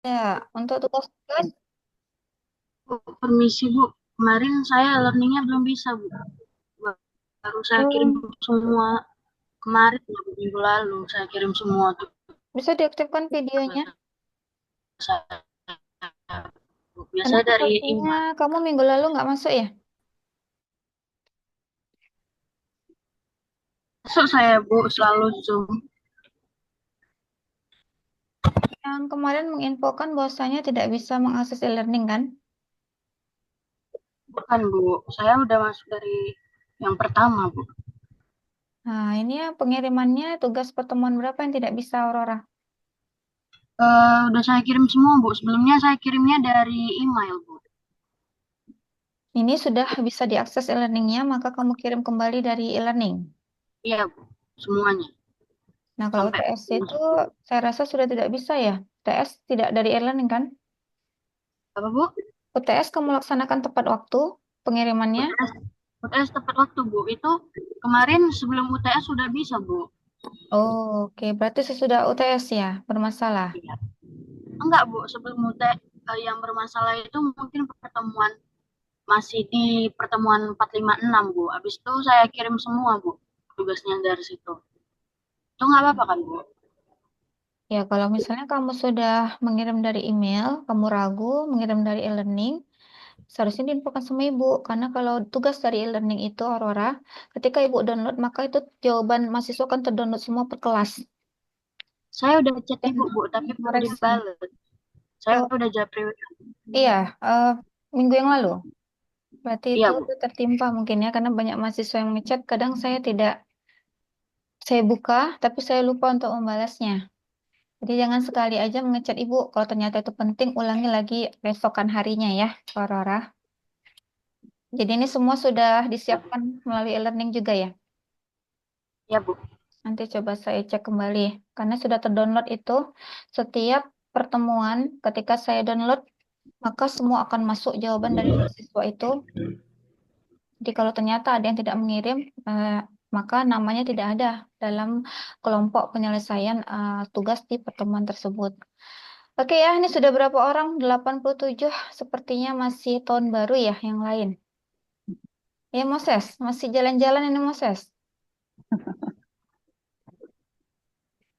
Ya, untuk tugas-tugas, Bu, permisi Bu, kemarin saya learningnya belum bisa Bu. Baru saya kirim oh, semua kemarin ya, Bu, minggu lalu saya kirim semua bisa diaktifkan videonya. tugas saya Bu. Karena Biasanya dari sepertinya email. kamu minggu lalu nggak masuk ya. Masuk saya Bu, selalu Zoom. Yang kemarin menginfokan bahwasanya tidak bisa mengakses e-learning kan? Bukan Bu, saya udah masuk dari yang pertama Bu. Nah, ini ya pengirimannya tugas pertemuan berapa yang tidak bisa Aurora? Udah saya kirim semua Bu, sebelumnya saya kirimnya dari email Bu. Ini sudah bisa diakses e-learningnya, maka kamu kirim kembali dari e-learning. Iya Bu, semuanya. Nah, kalau Sampai UTS itu masuk Bu. saya rasa sudah tidak bisa ya. UTS tidak dari e-learning kan? Apa Bu? UTS kamu laksanakan tepat waktu pengirimannya. UTS, UTS tepat waktu Bu, itu kemarin sebelum UTS sudah bisa Bu. Oh, oke. Berarti sesudah UTS ya, bermasalah. Iya. Enggak, Bu. Sebelum yang bermasalah itu mungkin pertemuan masih di pertemuan 456 Bu. Habis itu saya kirim semua, Bu. Tugasnya dari situ. Itu nggak apa-apa kan, Bu? Ya, kalau misalnya kamu sudah mengirim dari email, kamu ragu mengirim dari e-learning, seharusnya diinfokan sama ibu. Karena kalau tugas dari e-learning itu, Aurora, ketika ibu download, maka itu jawaban mahasiswa kan terdownload semua per kelas. Saya udah chat Dan Ibu, Bu, tapi belum koreksi. dibalas. Saya Oh, udah japri. iya, minggu yang lalu. Berarti itu Iya, Bu. tertimpa mungkin ya, karena banyak mahasiswa yang ngechat. Kadang saya buka, tapi saya lupa untuk membalasnya. Jadi jangan sekali aja mengechat ibu. Kalau ternyata itu penting, ulangi lagi besokan harinya ya, Aurora. Jadi ini semua sudah disiapkan melalui e-learning juga ya. Iya, Bu. Nanti coba saya cek kembali. Karena sudah terdownload itu setiap pertemuan ketika saya download, maka semua akan masuk jawaban dari mahasiswa itu. Jadi kalau ternyata ada yang tidak mengirim, maka namanya tidak ada dalam kelompok penyelesaian tugas di pertemuan tersebut. Oke ya, ini sudah berapa orang? 87. Sepertinya masih tahun baru ya yang lain. Ya Moses, masih jalan-jalan ini Moses.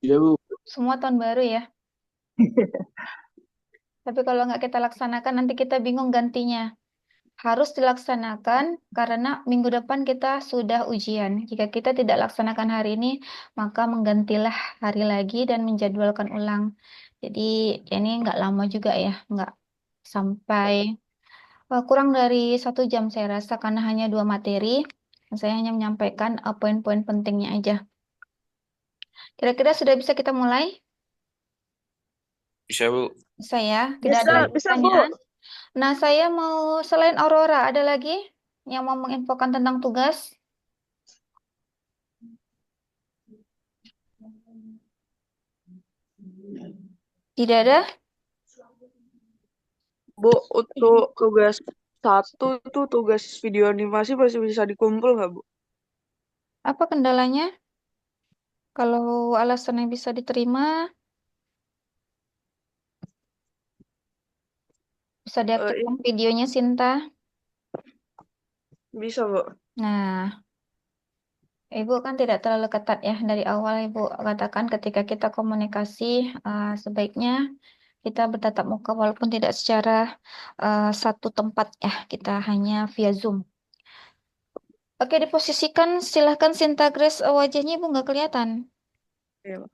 Iya Bu, Semua tahun baru ya. Tapi kalau nggak kita laksanakan, nanti kita bingung gantinya. Harus dilaksanakan karena minggu depan kita sudah ujian. Jika kita tidak laksanakan hari ini, maka menggantilah hari lagi dan menjadwalkan ulang. Jadi ini nggak lama juga ya, nggak sampai kurang dari 1 jam saya rasa karena hanya 2 materi. Saya hanya menyampaikan poin-poin pentingnya aja. Kira-kira sudah bisa kita mulai? bisa Bu. Bisa ya, tidak ada Bisa, lagi bisa Bu. pertanyaan. Nah, saya mau selain Aurora, ada lagi yang mau menginfokan tentang tugas? Tidak ada? Bu, untuk tugas satu itu tugas video animasi masih bisa dikumpul nggak Bu? Apa kendalanya? Kalau alasan yang bisa diterima, bisa diaktifkan Ini videonya Sinta. bisa Bu. Nah, Ibu kan tidak terlalu ketat ya dari awal Ibu katakan ketika kita komunikasi sebaiknya kita bertatap muka walaupun tidak secara satu tempat ya, kita hanya via Zoom. Oke, diposisikan silahkan Sinta Grace. Wajahnya Ibu nggak kelihatan. Iya, Bu.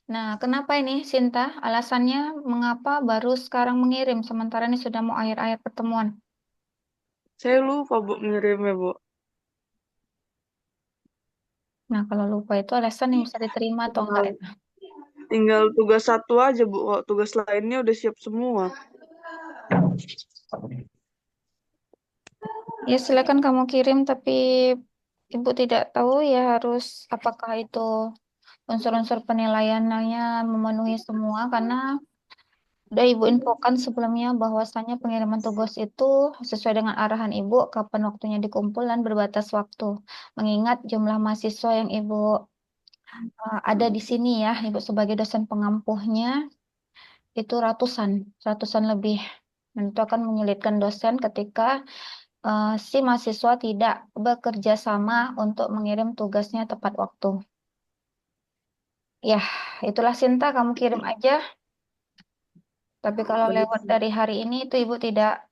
Nah, kenapa ini Sinta? Alasannya mengapa baru sekarang mengirim sementara ini sudah mau akhir-akhir pertemuan? Saya lupa Bu ngirimnya Bu. Nah, kalau lupa itu alasan yang bisa diterima atau enggak Tinggal, itu? tinggal tugas satu aja Bu. Kok tugas lainnya udah siap semua. Ya, silakan kamu kirim, tapi Ibu tidak tahu ya harus apakah itu unsur-unsur penilaiannya memenuhi semua karena udah Ibu infokan sebelumnya bahwasannya pengiriman tugas itu sesuai dengan arahan Ibu kapan waktunya dikumpul dan berbatas waktu. Mengingat jumlah mahasiswa yang Ibu ada di sini ya, Ibu sebagai dosen pengampuhnya. itu ratusan lebih. Dan itu akan menyulitkan dosen ketika si mahasiswa tidak bekerja sama untuk mengirim tugasnya tepat waktu. Ya, itulah Sinta, kamu kirim aja. Tapi kalau lewat dari hari ini itu ibu tidak,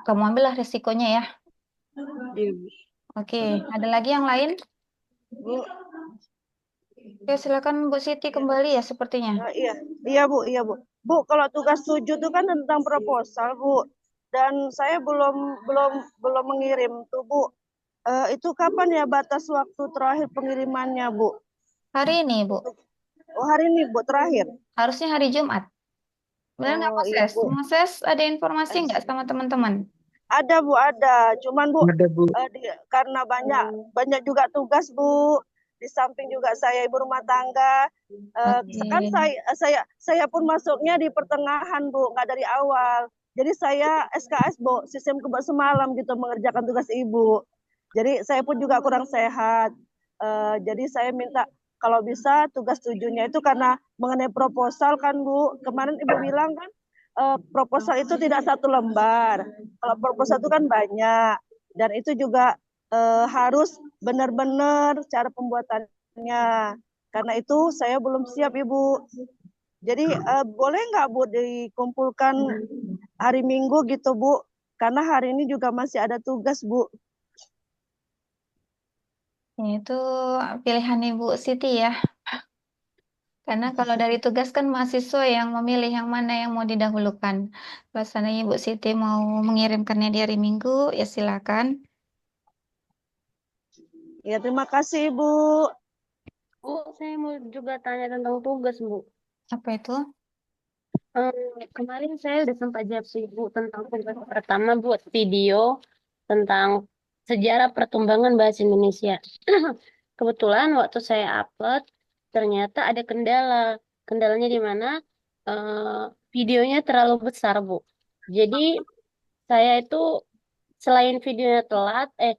kamu ambillah risikonya ya. Iya, Bu. Oke, ada lagi yang lain? Bu, Oke, silakan Bu Siti kembali ya sepertinya. iya, iya Bu, iya Bu. Bu, kalau tugas 7 itu kan tentang proposal Bu, dan saya belum mengirim tuh Bu. Itu kapan ya batas waktu terakhir pengirimannya Bu? Hari ini Bu, Oh hari ini Bu terakhir. harusnya hari Jumat. Benar nggak Oh iya Moses? Bu. Moses ada informasi nggak sama teman-teman? Ada Bu, ada. Cuman Bu, Ada Bu. karena banyak juga tugas Bu. Di samping juga saya ibu rumah tangga. Kan Oke. saya pun masuknya di pertengahan Bu, nggak dari awal. Jadi saya SKS Bu, sistem kebak semalam gitu mengerjakan tugas ibu. Jadi saya pun juga kurang sehat. Jadi saya minta kalau bisa tugas 7-nya itu karena mengenai proposal kan Bu. Kemarin ibu bilang kan proposal itu tidak satu lembar. Kalau proposal itu kan banyak dan itu juga harus benar-benar cara pembuatannya. Karena itu saya belum siap Ibu. Jadi boleh nggak Bu dikumpulkan hari Minggu gitu Bu? Karena hari ini juga masih ada tugas Bu. Ya, itu pilihan Ibu Siti ya. Karena kalau dari tugas kan mahasiswa yang memilih yang mana yang mau didahulukan. Kalau seandainya Ibu Siti mau mengirimkannya di hari Minggu, ya silakan. Ya terima kasih Bu. Bu, saya mau juga tanya tentang tugas, Bu. Apa itu? Kemarin saya udah sempat jawab sih, Bu, tentang tugas pertama buat video tentang sejarah pertumbangan bahasa Indonesia. Kebetulan waktu saya upload, ternyata ada kendala. Kendalanya di mana? Eh, Videonya terlalu besar, Bu. Jadi, saya itu selain videonya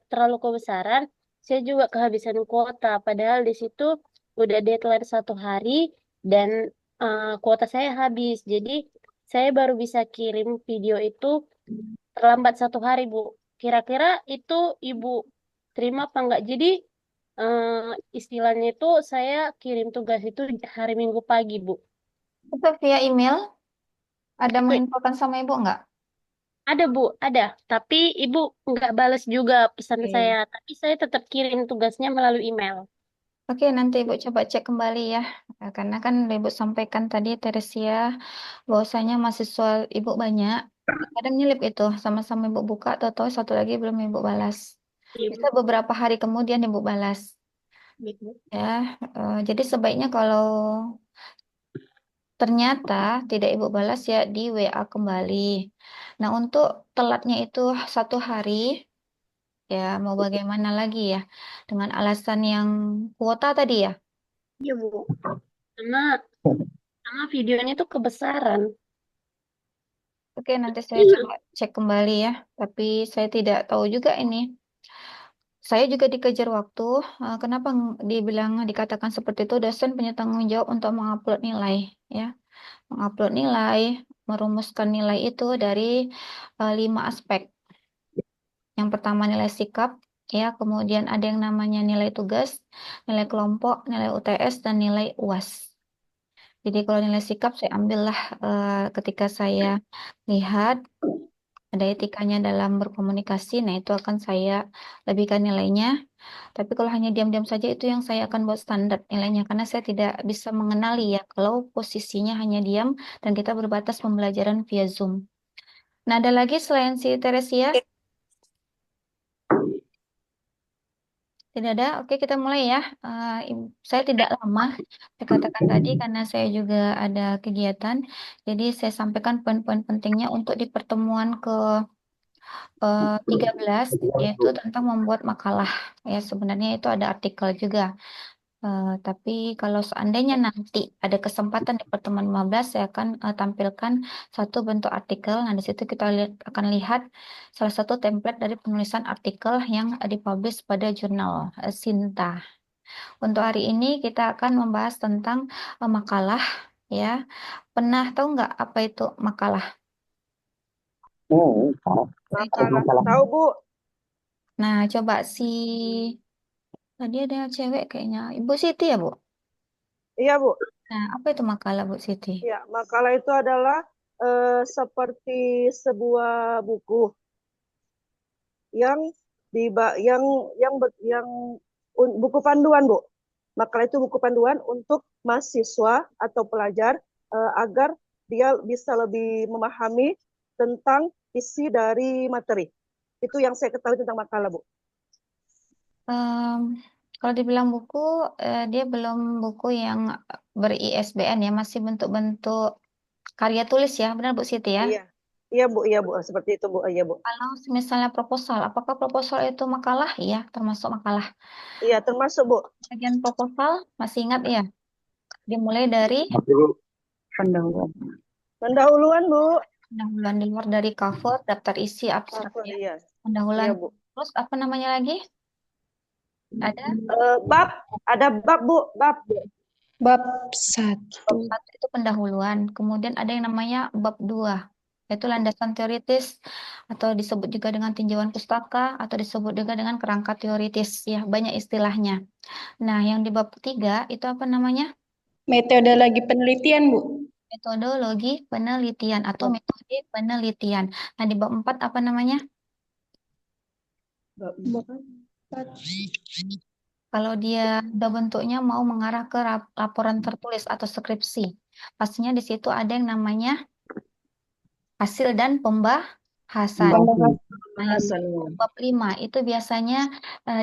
terlalu kebesaran, saya juga kehabisan kuota. Padahal di situ udah deadline 1 hari dan kuota saya habis. Jadi saya baru bisa kirim video itu terlambat 1 hari, Bu. Kira-kira itu Ibu terima apa enggak? Jadi istilahnya itu saya kirim tugas itu hari Minggu pagi, Bu. Itu via email. Ada Itu menginfokan sama Ibu nggak? ada, Bu, ada. Tapi Ibu nggak balas juga pesan saya. Oke. Tapi saya tetap kirim tugasnya melalui email. Oke, nanti Ibu coba cek kembali ya. Karena kan Ibu sampaikan tadi, Teresia, bahwasanya mahasiswa Ibu banyak. Kadang nyelip itu, sama-sama Ibu buka, atau satu lagi belum Ibu balas. Iya, Bisa Bu. beberapa hari kemudian Ibu balas. Gitu. Ya, jadi sebaiknya kalau ternyata tidak Ibu balas ya di WA kembali. Nah, untuk telatnya itu 1 hari, ya mau bagaimana lagi ya? Dengan alasan yang kuota tadi ya. Iya, Bu. Karena, karena videonya tuh kebesaran. Oke, nanti saya coba cek kembali ya. Tapi saya tidak tahu juga ini. Saya juga dikejar waktu. Kenapa dikatakan seperti itu? Dosen punya tanggung jawab untuk mengupload nilai, ya, mengupload nilai, merumuskan nilai itu dari 5 aspek. Yang pertama nilai sikap, ya, kemudian ada yang namanya nilai tugas, nilai kelompok, nilai UTS, dan nilai UAS. Jadi kalau nilai sikap saya ambillah ketika saya lihat ada etikanya dalam berkomunikasi, nah itu akan saya lebihkan nilainya. Tapi kalau hanya diam-diam saja itu yang saya akan buat standar nilainya, karena saya tidak bisa mengenali ya kalau posisinya hanya diam dan kita berbatas pembelajaran via Zoom. Nah, ada lagi selain si Teresia? Tidak ada. Oke, kita mulai ya. Saya tidak lama, saya katakan tadi karena saya juga ada kegiatan. Jadi saya sampaikan poin-poin pentingnya untuk di pertemuan ke 13, yaitu tentang membuat makalah. Ya, sebenarnya itu ada artikel juga. Tapi kalau seandainya nanti ada kesempatan di pertemuan 15, saya akan tampilkan satu bentuk artikel. Nah, di situ kita akan lihat salah satu template dari penulisan artikel yang dipublish pada jurnal Sinta. Untuk hari ini kita akan membahas tentang makalah, ya. Pernah tahu nggak apa itu makalah? Makalah. Tahu, Bu? Nah, coba tadi ada yang cewek kayaknya. Ibu Siti ya, Bu? Iya, Bu. Nah, apa itu makalah, Bu Siti? Ya, makalah itu adalah seperti sebuah buku yang buku panduan, Bu. Makalah itu buku panduan untuk mahasiswa atau pelajar agar dia bisa lebih memahami tentang isi dari materi. Itu yang saya ketahui tentang makalah, Bu. Kalau dibilang buku, dia belum buku yang ber-ISBN ya, masih bentuk-bentuk karya tulis ya, benar Bu Siti ya? Iya. Iya, Bu. Seperti itu, Bu. Iya, Bu. Kalau misalnya proposal, apakah proposal itu makalah? Iya, termasuk makalah. Iya, termasuk, Bu. Bagian proposal, masih ingat ya? Dimulai dari Pendahuluan, Bu. pendahuluan di luar dari cover, daftar isi, abstrak Cover, ya. iya. Pendahuluan. Iya, Bu. Terus apa namanya lagi? Ada Bab, ada bab, Bu. Bab. Bab bab 1 itu pendahuluan. Kemudian ada yang namanya bab 2, yaitu landasan teoritis atau disebut juga dengan tinjauan pustaka atau disebut juga dengan kerangka teoritis ya, banyak istilahnya. Nah, yang di bab 3 itu apa namanya? metodologi penelitian, Bu. Metodologi penelitian atau metode penelitian. Nah, di bab 4 apa namanya? Kalau dia udah bentuknya mau mengarah ke laporan tertulis atau skripsi, pastinya di situ ada yang namanya hasil dan pembahasan. Nah, yang di bab 5 itu biasanya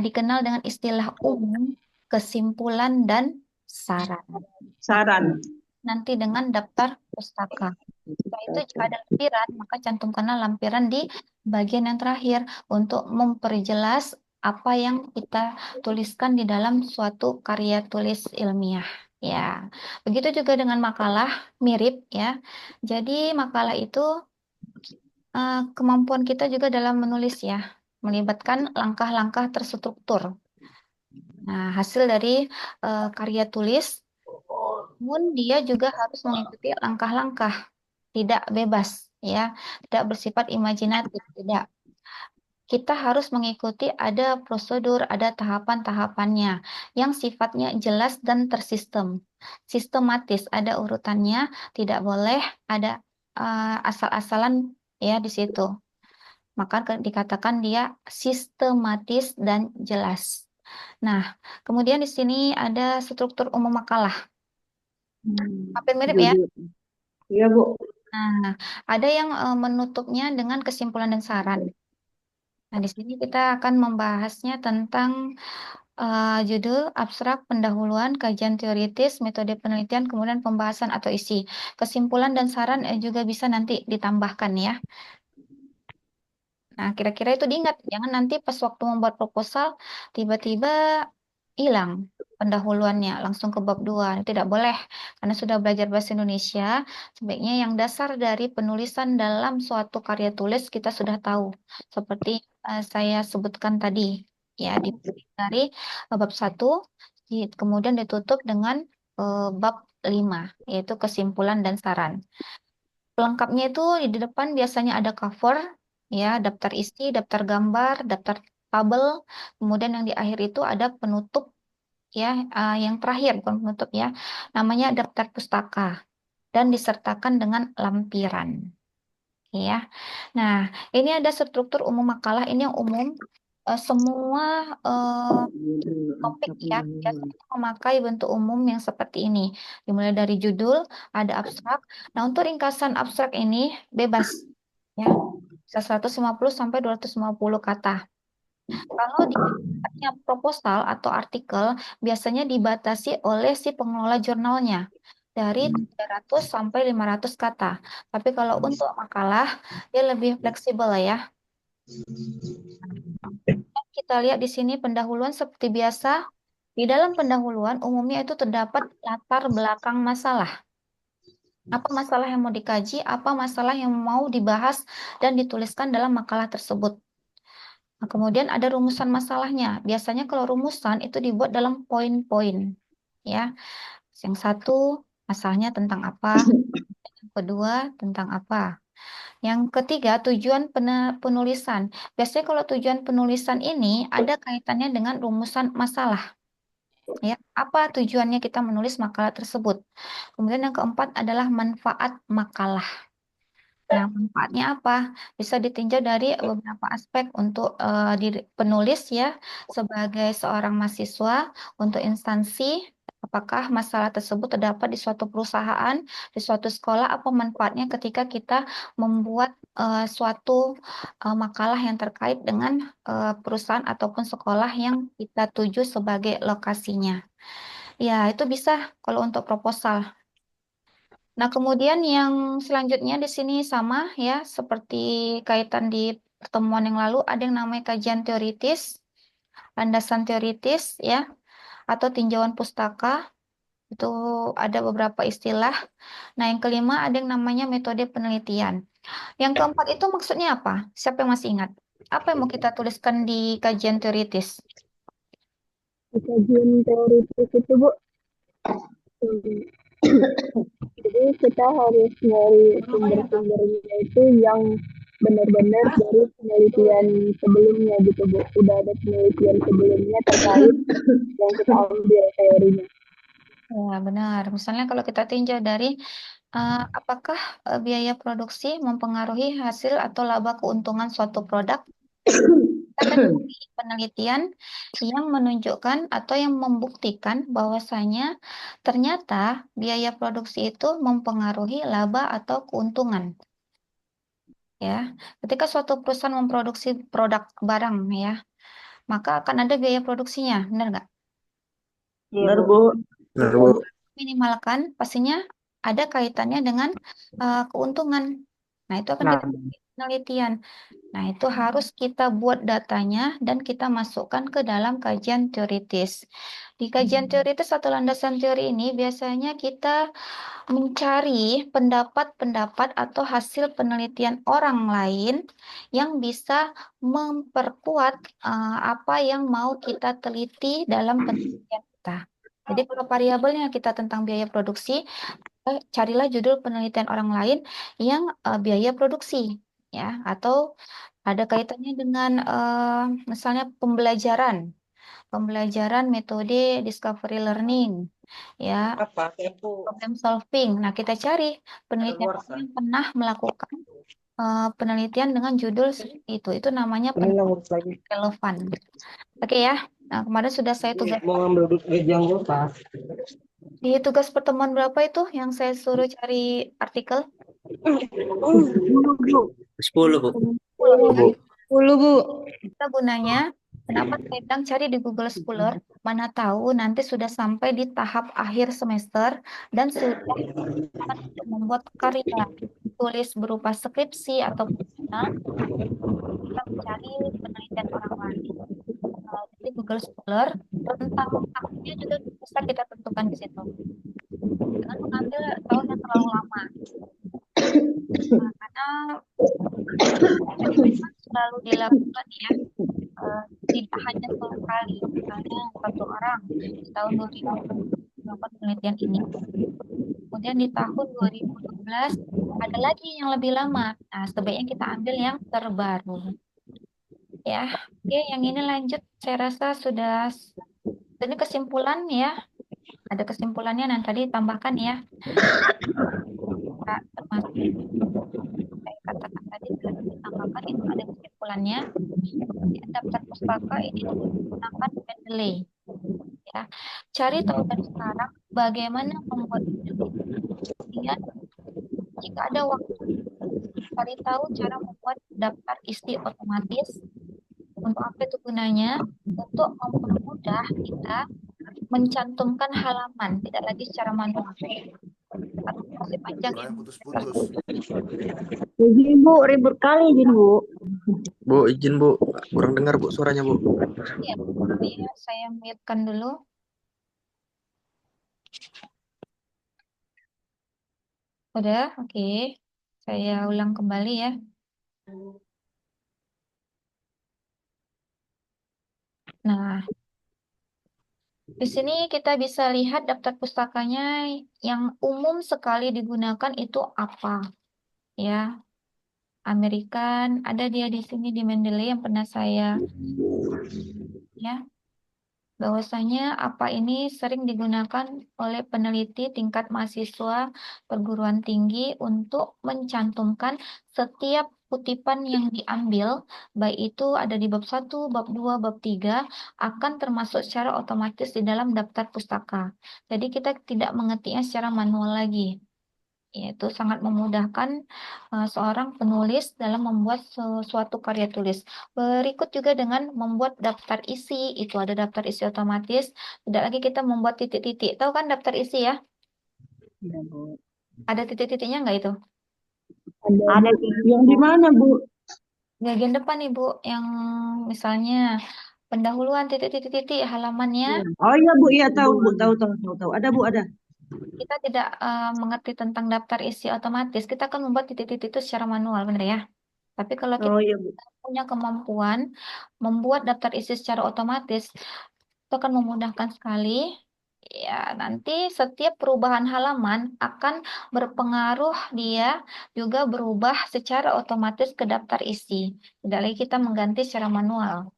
dikenal dengan istilah umum, kesimpulan, dan saran. Nanti dengan daftar pustaka. Setelah itu jika ada lampiran, maka cantumkanlah lampiran di bagian yang terakhir untuk memperjelas apa yang kita tuliskan di dalam suatu karya tulis ilmiah. Ya, begitu juga dengan makalah, mirip ya. Jadi makalah itu kemampuan kita juga dalam menulis ya, melibatkan langkah-langkah terstruktur. Nah, hasil dari karya tulis, namun dia juga harus mengikuti langkah-langkah, tidak bebas ya, tidak bersifat imajinatif, tidak. Kita harus mengikuti ada prosedur, ada tahapan-tahapannya yang sifatnya jelas dan tersistem. Sistematis, ada urutannya, tidak boleh ada asal-asalan ya di situ. Maka dikatakan dia sistematis dan jelas. Nah, kemudian di sini ada struktur umum makalah. Hampir mirip ya? Iya, Bu. Nah, ada yang menutupnya dengan kesimpulan dan saran. Nah, di sini kita akan membahasnya tentang judul, abstrak, pendahuluan, kajian teoritis, metode penelitian, kemudian pembahasan atau isi. Kesimpulan dan saran juga bisa nanti ditambahkan ya. Nah, kira-kira itu diingat. Jangan nanti pas waktu membuat proposal, tiba-tiba hilang pendahuluannya, langsung ke bab 2. Tidak boleh, karena sudah belajar bahasa Indonesia, sebaiknya yang dasar dari penulisan dalam suatu karya tulis kita sudah tahu. Seperti saya sebutkan tadi, ya, dari bab 1, kemudian ditutup dengan bab 5, yaitu kesimpulan dan saran. Pelengkapnya itu di depan biasanya ada cover, ya, daftar isi, daftar gambar, daftar tabel, kemudian yang di akhir itu ada penutup, ya, yang terakhir bukan penutup ya, namanya daftar pustaka dan disertakan dengan lampiran, ya. Nah, ini ada struktur umum makalah, ini yang umum. Semua topik ya biasanya memakai bentuk umum yang seperti ini. Dimulai dari judul, ada abstrak. Nah, untuk ringkasan abstrak ini bebas ya. Bisa 150 sampai 250 kata. Kalau di proposal atau artikel biasanya dibatasi oleh si pengelola jurnalnya dari 300 sampai 500 kata. Tapi kalau untuk makalah dia lebih fleksibel ya. Kita lihat di sini pendahuluan seperti biasa. Di dalam pendahuluan umumnya itu terdapat latar belakang masalah. Apa masalah yang mau dikaji, apa masalah yang mau dibahas dan dituliskan dalam makalah tersebut. Nah, kemudian ada rumusan masalahnya. Biasanya kalau rumusan itu dibuat dalam poin-poin. Ya. Yang satu Asalnya tentang apa? Yang kedua, tentang apa? Yang ketiga, tujuan penulisan. Biasanya kalau tujuan penulisan ini ada kaitannya dengan rumusan masalah. Ya, apa tujuannya kita menulis makalah tersebut? Kemudian yang keempat adalah manfaat makalah. Nah, manfaatnya apa? Bisa ditinjau dari beberapa aspek untuk diri penulis ya, sebagai seorang mahasiswa, untuk instansi, apakah masalah tersebut terdapat di suatu perusahaan, di suatu sekolah, apa manfaatnya ketika kita membuat suatu makalah yang terkait dengan perusahaan ataupun sekolah yang kita tuju sebagai lokasinya. Ya, itu bisa kalau untuk proposal. Nah, kemudian yang selanjutnya di sini sama ya, seperti kaitan di pertemuan yang lalu, ada yang namanya kajian teoritis, landasan teoritis ya, atau tinjauan pustaka. Itu ada beberapa istilah. Nah, yang kelima ada yang namanya metode penelitian. Yang keempat itu maksudnya apa? Siapa yang masih ingat? Apa yang mau kita tuliskan di kajian teoritis? Kajian teoritis itu Bu, jadi kita harus nyari sumber-sumbernya itu yang benar-benar dari penelitian sebelumnya gitu Bu. Udah ada penelitian sebelumnya terkait yang kita ambil teorinya. Ya, benar. Misalnya kalau kita tinjau dari apakah biaya produksi mempengaruhi hasil atau laba keuntungan suatu produk? Kita akan cari penelitian yang menunjukkan atau yang membuktikan bahwasanya ternyata biaya produksi itu mempengaruhi laba atau keuntungan. Ya, ketika suatu perusahaan memproduksi produk barang ya, maka akan ada biaya produksinya, benar nggak? Benar, Bu. Benar, Bu. Minimalkan pastinya ada kaitannya dengan keuntungan. Nah, itu akan kita penelitian. Nah, itu harus kita buat datanya dan kita masukkan ke dalam kajian teoritis. Di kajian teoritis atau landasan teori ini biasanya kita mencari pendapat-pendapat atau hasil penelitian orang lain yang bisa memperkuat apa yang mau kita teliti dalam penelitian kita. Jadi kalau variabelnya kita tentang biaya produksi, carilah judul penelitian orang lain yang biaya produksi, ya, atau ada kaitannya dengan misalnya pembelajaran metode discovery learning, ya, problem solving. Nah, kita cari penelitian orang yang pernah melakukan penelitian dengan judul seperti itu. Itu namanya penelitian relevan. Oke ya. Nah, kemarin sudah saya tugas di tugas pertemuan berapa itu yang saya suruh cari artikel? 10, Bu. 10, Bu. Kita gunanya, kenapa saya bilang cari di Google Scholar, mana tahu nanti sudah sampai di tahap akhir semester dan sudah untuk membuat karya tulis berupa skripsi atau jurnal, kita mencari penelitian orang lain. Di Google Scholar, rentang tahunnya juga bisa kita tentukan di situ. Jangan mengambil tahun yang terlalu lama. Nah, karena jadi memang selalu dilakukan ya, tidak hanya sekali, misalnya satu orang di tahun 2000 melakukan penelitian ini. Kemudian di tahun 2012 ada lagi yang lebih lama. Nah, sebaiknya kita ambil yang terbaru. Ya, oke, yang ini lanjut. Saya rasa sudah ini kesimpulan ya. Ada kesimpulannya nanti tadi tambahkan ya. Termasuk saya katakan tadi sudah ditambahkan itu ada kesimpulannya. Kemudian daftar pustaka ini menggunakan Mendeley. Ya, cari tahu dari sekarang bagaimana membuat Mendeley. Kemudian jika ada waktu, cari tahu cara membuat daftar isi otomatis. Untuk apa itu gunanya? Untuk mempermudah kita mencantumkan halaman, tidak lagi secara manual. Karena masih panjang ya. Putus-putus. Izin Bu, ribut kali izin Bu. Bu, izin Bu. Kurang dengar Bu suaranya Bu. Ya, saya mute-kan dulu. Udah, oke. Saya ulang kembali ya. Nah, Di sini kita bisa lihat daftar pustakanya yang umum sekali digunakan itu apa, ya. American, ada dia di sini di Mendeley yang pernah saya, ya. Bahwasanya apa ini sering digunakan oleh peneliti tingkat mahasiswa perguruan tinggi untuk mencantumkan setiap kutipan yang diambil, baik itu ada di bab 1, bab 2, bab 3, akan termasuk secara otomatis di dalam daftar pustaka. Jadi kita tidak mengetiknya secara manual lagi. Yaitu sangat memudahkan seorang penulis dalam membuat suatu karya tulis. Berikut juga dengan membuat daftar isi, itu ada daftar isi otomatis. Tidak lagi kita membuat titik-titik. Tahu kan daftar isi ya? Iya, Bu. Ada titik-titiknya nggak itu? Ada Ada yang di mana, Bu? Bagian depan Ibu, yang misalnya pendahuluan titik-titik-titik halamannya. Oh iya, Bu, iya tahu, Bu, tahu. Ada, Bu, ada. Kita tidak mengerti tentang daftar isi otomatis. Kita akan membuat titik-titik itu secara manual, benar ya? Tapi kalau kita Oh iya, Bu. punya kemampuan membuat daftar isi secara otomatis, itu akan memudahkan sekali. Ya, nanti setiap perubahan halaman akan berpengaruh dia juga berubah secara otomatis ke daftar isi. Tidak lagi kita mengganti secara manual.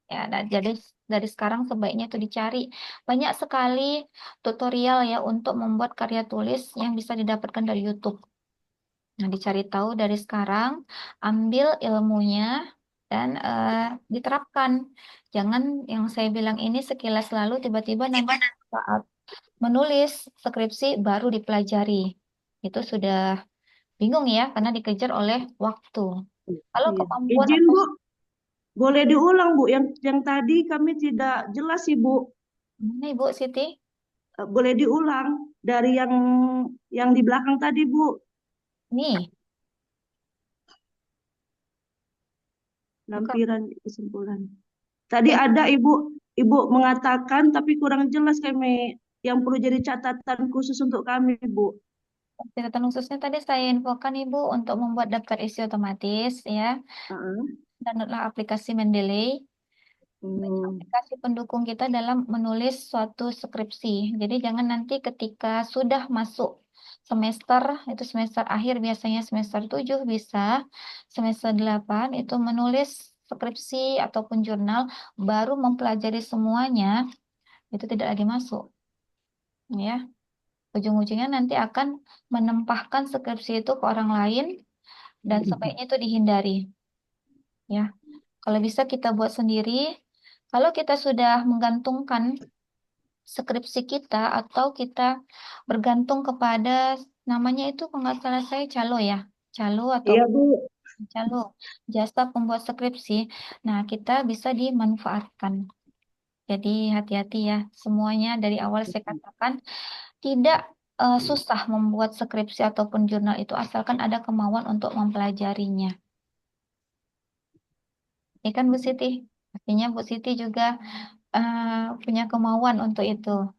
Ya, jadi dari sekarang sebaiknya itu dicari. Banyak sekali tutorial ya untuk membuat karya tulis yang bisa didapatkan dari YouTube. Nah, dicari tahu dari sekarang, ambil ilmunya dan diterapkan. Jangan yang saya bilang ini sekilas lalu tiba-tiba nanti saat menulis skripsi baru dipelajari. Itu sudah bingung ya, karena dikejar oleh waktu. Kalau Iya. kemampuan Izin, atau Bu. Boleh diulang, Bu. Yang tadi kami tidak jelas, Ibu. mana Ibu Siti? Boleh diulang dari yang di belakang tadi, Bu. Nih, buka. Lampiran kesimpulan. Tadi ada Ibu mengatakan tapi kurang jelas kami yang perlu jadi catatan khusus untuk kami, Bu. Catatan khususnya tadi saya infokan Ibu untuk membuat daftar isi otomatis ya. Heeh. Downloadlah aplikasi Mendeley. Hmm. Aplikasi pendukung kita dalam menulis suatu skripsi. Jadi jangan nanti ketika sudah masuk semester, itu semester akhir biasanya semester 7 bisa, semester 8 itu menulis skripsi ataupun jurnal, baru mempelajari semuanya, itu tidak lagi masuk. Ya, ujung-ujungnya nanti akan menempahkan skripsi itu ke orang lain dan sebaiknya itu dihindari. Ya, kalau bisa kita buat sendiri. Kalau kita sudah menggantungkan skripsi kita atau kita bergantung kepada namanya itu kalau nggak salah saya calo ya, calo atau Iya, Bu. calo jasa pembuat skripsi. Nah, kita bisa dimanfaatkan. Jadi hati-hati ya, semuanya dari awal saya katakan tidak susah membuat skripsi ataupun jurnal itu asalkan ada kemauan untuk mempelajarinya. Ini kan Bu Siti, artinya Bu Siti juga punya kemauan untuk itu.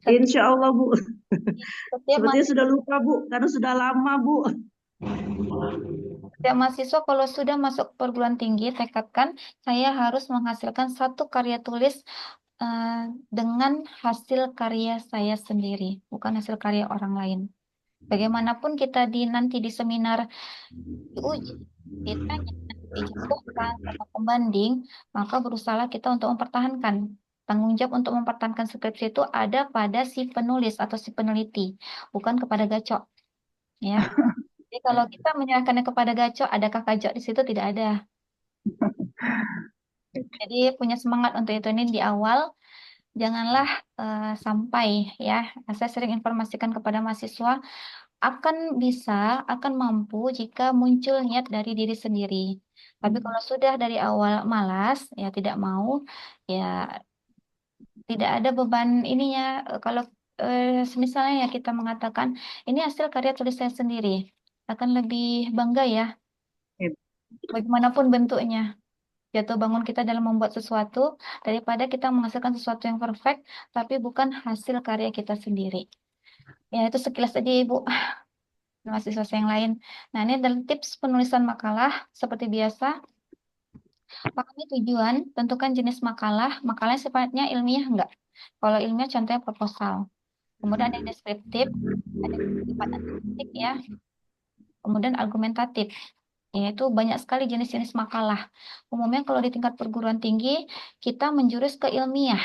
Insya Allah, Bu. Setiap Sepertinya sudah lupa, Bu, karena sudah lama, Bu. Setiap mahasiswa kalau sudah masuk perguruan tinggi, tekadkan saya harus menghasilkan satu karya tulis dengan hasil karya saya sendiri, bukan hasil karya orang lain. Bagaimanapun kita nanti di seminar diuji, ditanya, dijatuhkan sama pembanding, maka berusaha kita untuk mempertahankan. Tanggung jawab untuk mempertahankan skripsi itu ada pada si penulis atau si peneliti, bukan kepada gacok. Ya. Jadi kalau kita menyerahkannya kepada gacok, adakah gacok di situ? Tidak ada. Jadi punya semangat untuk itu ini di awal. Janganlah sampai ya. Saya sering informasikan kepada mahasiswa akan bisa, akan mampu jika muncul niat dari diri sendiri. Tapi kalau sudah dari awal malas, ya tidak mau, ya tidak ada beban ininya. Kalau misalnya ya kita mengatakan ini hasil karya tulis saya sendiri, akan lebih bangga ya. Bagaimanapun bentuknya. Jatuh bangun kita dalam membuat sesuatu daripada kita menghasilkan sesuatu yang perfect tapi bukan hasil karya kita sendiri. Ya itu sekilas aja Ibu, mahasiswa yang lain. Nah ini adalah tips penulisan makalah seperti biasa. Pahami tujuan, tentukan jenis makalah. Makalah sifatnya ilmiah enggak? Kalau ilmiah contohnya proposal. Kemudian ada yang deskriptif, ada yang bersifat analitik ya. Kemudian argumentatif, yaitu banyak sekali jenis-jenis makalah. Umumnya kalau di tingkat perguruan tinggi kita menjurus ke ilmiah.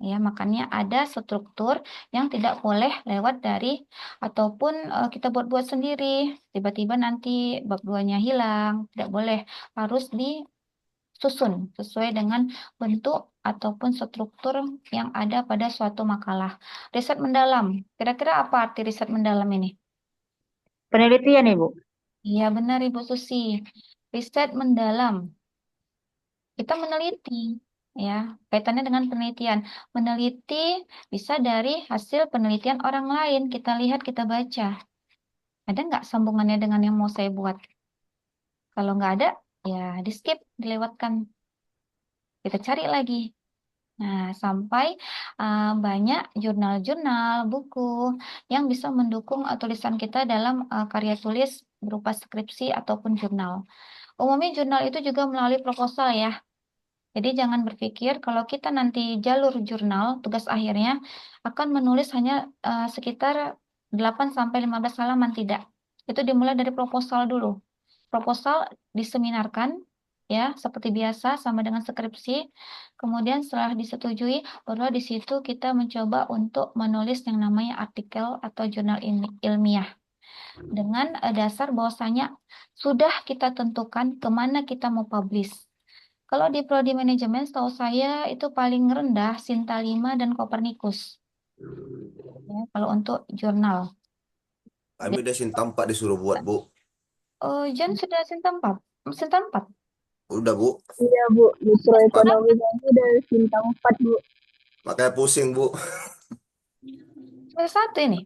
Ya, makanya ada struktur yang tidak boleh lewat dari ataupun kita buat-buat sendiri. Tiba-tiba nanti bab 2-nya hilang, tidak boleh. Harus disusun sesuai dengan bentuk ataupun struktur yang ada pada suatu makalah. Riset mendalam. Kira-kira apa arti riset mendalam ini? Penelitian, Ibu. Iya, benar Ibu Susi. Riset mendalam. Kita meneliti, ya, kaitannya dengan penelitian. Meneliti bisa dari hasil penelitian orang lain. Kita lihat, kita baca. Ada nggak sambungannya dengan yang mau saya buat? Kalau nggak ada, ya di skip, dilewatkan. Kita cari lagi. Nah, sampai banyak jurnal-jurnal, buku yang bisa mendukung tulisan kita dalam karya tulis berupa skripsi ataupun jurnal. Umumnya jurnal itu juga melalui proposal ya. Jadi jangan berpikir kalau kita nanti jalur jurnal, tugas akhirnya akan menulis hanya sekitar 8-15 halaman, tidak. Itu dimulai dari proposal dulu. Proposal diseminarkan ya seperti biasa sama dengan skripsi. Kemudian setelah disetujui, baru di situ kita mencoba untuk menulis yang namanya artikel atau jurnal ilmiah. Dengan dasar bahwasanya sudah kita tentukan kemana kita mau publish. Kalau di prodi manajemen, setahu saya itu paling rendah Sinta 5 dan Copernicus. Ya, kalau untuk jurnal. Kami udah Sinta 4 disuruh buat, Bu. Oh, John sudah Sinta 4. Sinta 4. Udah, Bu. Iya, Bu. Mikroekonomi kami udah bintang 4, Bu. Makanya pusing, Bu. Semester 1 ini.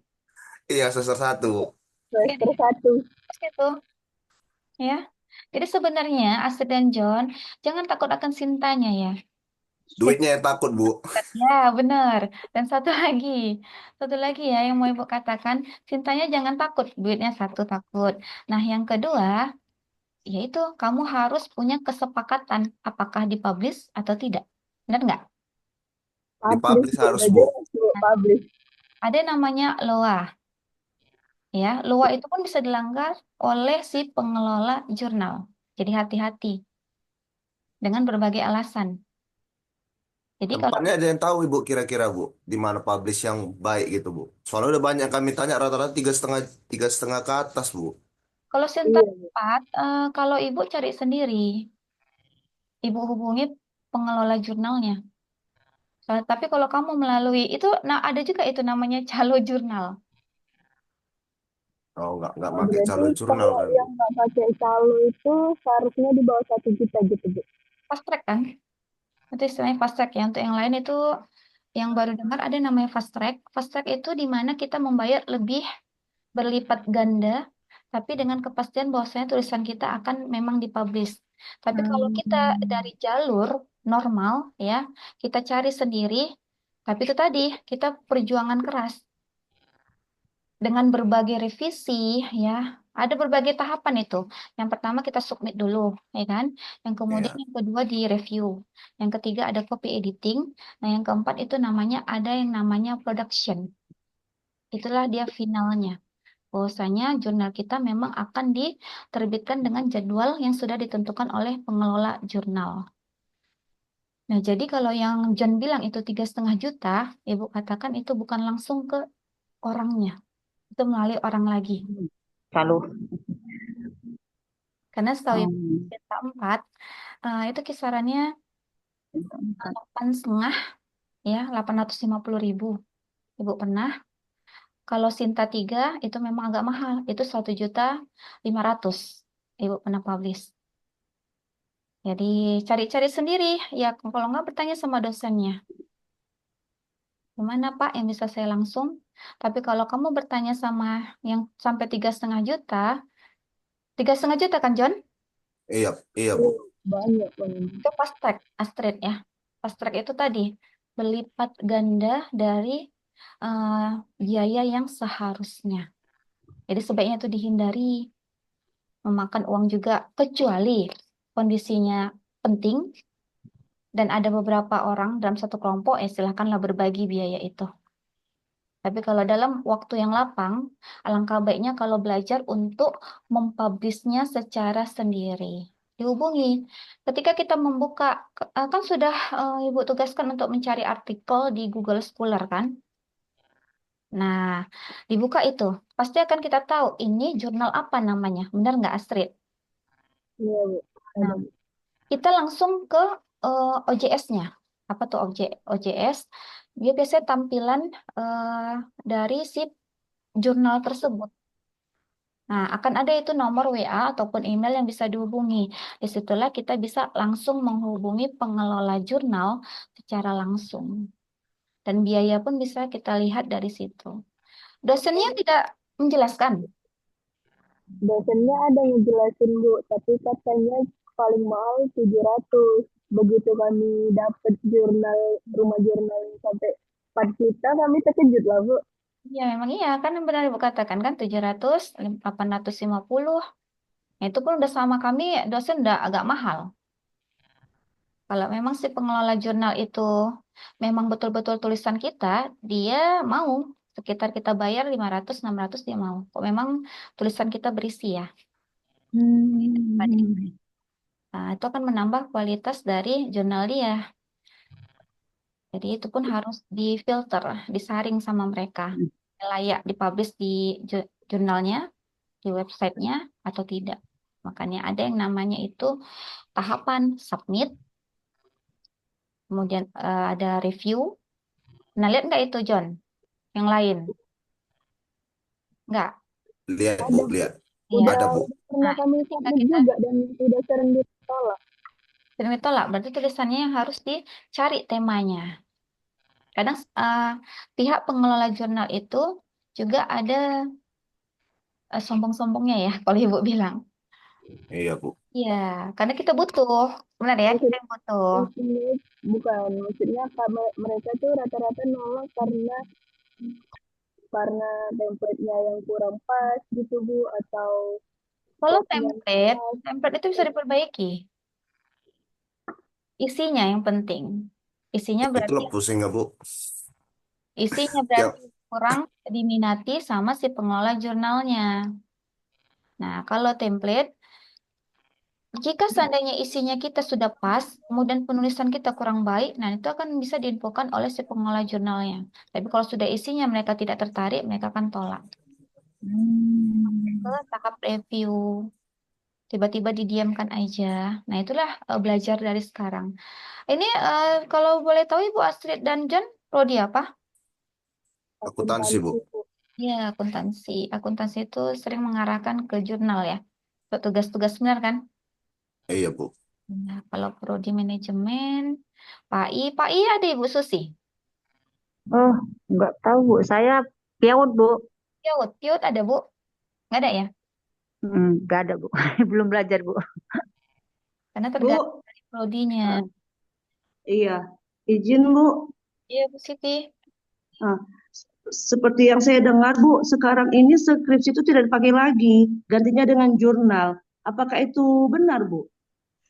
Iya, semester 1, Bu. Semester 1. Itu. Ya. Jadi sebenarnya Astrid dan John, jangan takut akan Sintanya ya. Duitnya yang takut, Bu. Ya, benar. Dan satu lagi ya yang mau Ibu katakan, Sintanya jangan takut, duitnya satu takut. Nah, yang kedua, yaitu kamu harus punya kesepakatan apakah dipublish atau tidak. Benar nggak? Dipublish harus, Udah Bu. jelas, Bu, publish. Ada namanya LOA. Ya, LOA itu pun bisa dilanggar oleh si pengelola jurnal. Jadi hati-hati dengan berbagai alasan. Jadi kalau Tempatnya ada yang tahu, Ibu, kira-kira, Bu, di mana publish yang baik gitu, Bu. Soalnya udah banyak kami tanya rata-rata 3,5 ke atas, Bu. kalau Sinta 4, kalau Ibu cari sendiri, Ibu hubungi pengelola jurnalnya. Tapi kalau kamu melalui itu, nah ada juga itu namanya calo jurnal. Oh, nggak Oh, pakai berarti calon jurnal kalau kan, Bu. yang nggak pakai calo itu seharusnya di bawah 1 juta gitu, Bu. Fast track kan? Itu istilahnya fast track ya. Untuk yang lain itu yang baru dengar ada namanya fast track. Fast track itu di mana kita membayar lebih berlipat ganda, tapi dengan kepastian bahwasanya tulisan kita akan memang dipublish. Tapi kalau kita dari jalur normal ya, kita cari sendiri, tapi itu tadi kita perjuangan keras dengan berbagai revisi ya. Ada berbagai tahapan itu. Yang pertama kita submit dulu, ya kan? Yang kemudian Iya. yang kedua di review. Yang ketiga ada copy editing. Nah, yang keempat itu namanya ada yang namanya production. Itulah dia finalnya. Bahwasanya jurnal kita memang akan diterbitkan dengan jadwal yang sudah ditentukan oleh pengelola jurnal. Nah, jadi kalau yang John bilang itu 3,5 juta, Ibu katakan itu bukan langsung ke orangnya, itu melalui orang lagi. Lalu. Karena setahu Ibu, Sinta 4, itu kisarannya 8,5 ya, 850.000. Ibu pernah. Kalau Sinta 3 itu memang agak mahal, itu 1,5 juta. Ibu pernah publish. Jadi cari-cari sendiri, ya kalau nggak bertanya sama dosennya. Gimana Pak yang bisa saya langsung? Tapi kalau kamu bertanya sama yang sampai 3,5 juta, 3,5 juta kan John? Iya, iya, Bu. Banyak banget. Itu fast track, Astrid ya. Fast track itu tadi berlipat ganda dari biaya yang seharusnya. Jadi sebaiknya itu dihindari memakan uang juga, kecuali kondisinya penting dan ada beberapa orang dalam satu kelompok, silakanlah berbagi biaya itu. Tapi kalau dalam waktu yang lapang, alangkah baiknya kalau belajar untuk mempublishnya secara sendiri. Dihubungi. Ketika kita membuka, kan sudah Ibu tugaskan untuk mencari artikel di Google Scholar kan? Nah, dibuka itu. Pasti akan kita tahu ini jurnal apa namanya. Benar nggak Astrid? Iya, Bu. Nah, Ada, Bu. kita langsung ke OJS-nya. Apa tuh OJS? Dia biasanya tampilan dari si jurnal tersebut. Nah, akan ada itu nomor WA ataupun email yang bisa dihubungi. Disitulah kita bisa langsung menghubungi pengelola jurnal secara langsung. Dan biaya pun bisa kita lihat dari situ. Dosennya tidak menjelaskan. Dosennya ada ngejelasin, Bu, tapi katanya paling mahal 700. Begitu kami dapat rumah jurnal sampai 4 juta, kami terkejut lah, Bu. Ya, memang iya. Kan yang benar Ibu katakan kan 700, 850. Nah, itu pun udah sama kami, dosen udah agak mahal. Kalau memang si pengelola jurnal itu memang betul-betul tulisan kita, dia mau sekitar kita bayar 500, 600 dia mau. Kok memang tulisan kita berisi ya. Nah, itu akan menambah kualitas dari jurnal dia. Jadi itu pun harus difilter, disaring sama mereka. Layak dipublish di jurnalnya, di websitenya atau tidak. Makanya ada yang namanya itu tahapan submit, kemudian ada review. Nah, lihat nggak itu John? Yang lain? Nggak? Lihat Ada, Bu, Bu. lihat. Iya. Udah Ada Bu. pernah Nah, kami ketika submit kita juga dan udah sering ditolak. sering ditolak, berarti tulisannya yang harus dicari temanya. Kadang pihak pengelola jurnal itu juga ada sombong-sombongnya ya, kalau Ibu bilang. Iya Bu. Iya, karena kita butuh. Benar ya, kita yang butuh. Maksudnya mereka tuh rata-rata nolak karena template-nya yang kurang pas gitu, Bu, atau Kalau copy yang template itu bisa diperbaiki. Isinya yang penting. Isinya berarti Itulah pusingnya Bu. isinya Tiap berarti kurang diminati sama si pengelola jurnalnya. Nah, kalau template, jika seandainya isinya kita sudah pas, kemudian penulisan kita kurang baik, nah itu akan bisa diinfokan oleh si pengelola jurnalnya. Tapi kalau sudah isinya mereka tidak tertarik, mereka akan tolak. Ke tahap review, tiba-tiba didiamkan aja. Nah, itulah belajar dari sekarang. Ini kalau boleh tahu Ibu Astrid dan John, prodi apa? akuntansi Bu. Ya, akuntansi. Akuntansi itu sering mengarahkan ke jurnal ya. Untuk tugas-tugas benar kan? Iya Bu. Nah, kalau prodi manajemen, Pak I ada Ibu Susi. Oh, nggak tahu, Bu. Saya piawut, Bu. Piot ada Bu? Nggak ada ya? Nggak ada, Bu. Belum belajar, Bu. Karena Bu, tergantung dari prodinya. iya, izin Bu. Iya, Bu Siti. Nah, seperti yang saya dengar Bu, sekarang ini skripsi itu tidak dipakai lagi, gantinya dengan jurnal. Apakah itu benar Bu?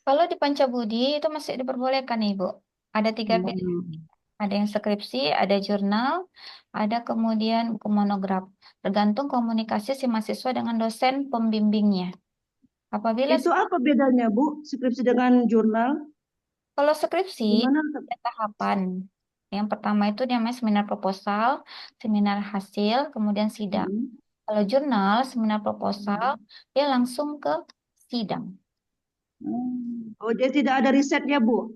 Kalau di Pancabudi itu masih diperbolehkan nih, Bu. Ada 3 pilihan. Ada yang skripsi, ada jurnal, ada kemudian buku monograf. Tergantung komunikasi si mahasiswa dengan dosen pembimbingnya. Apabila Itu apa bedanya Bu, skripsi dengan jurnal? kalau skripsi Gimana? ada tahapan. Yang pertama itu namanya seminar proposal, seminar hasil, kemudian sidang. Kalau jurnal, seminar proposal, dia langsung ke sidang. Oh, jadi tidak ada risetnya Bu?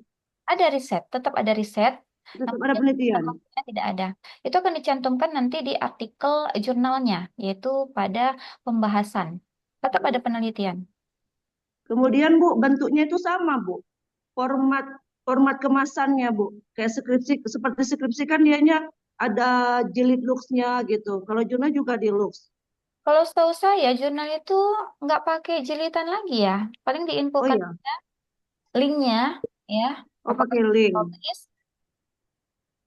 Ada riset, tetap ada riset, Tetap namun ada penelitian? hasilnya tidak ada. Itu akan dicantumkan nanti di artikel jurnalnya, yaitu pada pembahasan. Tetap ada penelitian. Kemudian Bu, bentuknya itu sama Bu? Format format kemasannya Bu, kayak skripsi, seperti skripsi kan dianya ada jilid luxnya gitu. Kalau jurnal juga di lux. Kalau setahu saya, jurnal itu nggak pakai jilitan lagi ya. Paling Oh diinfokan iya, linknya, ya. oh Apakah pakai link. publish?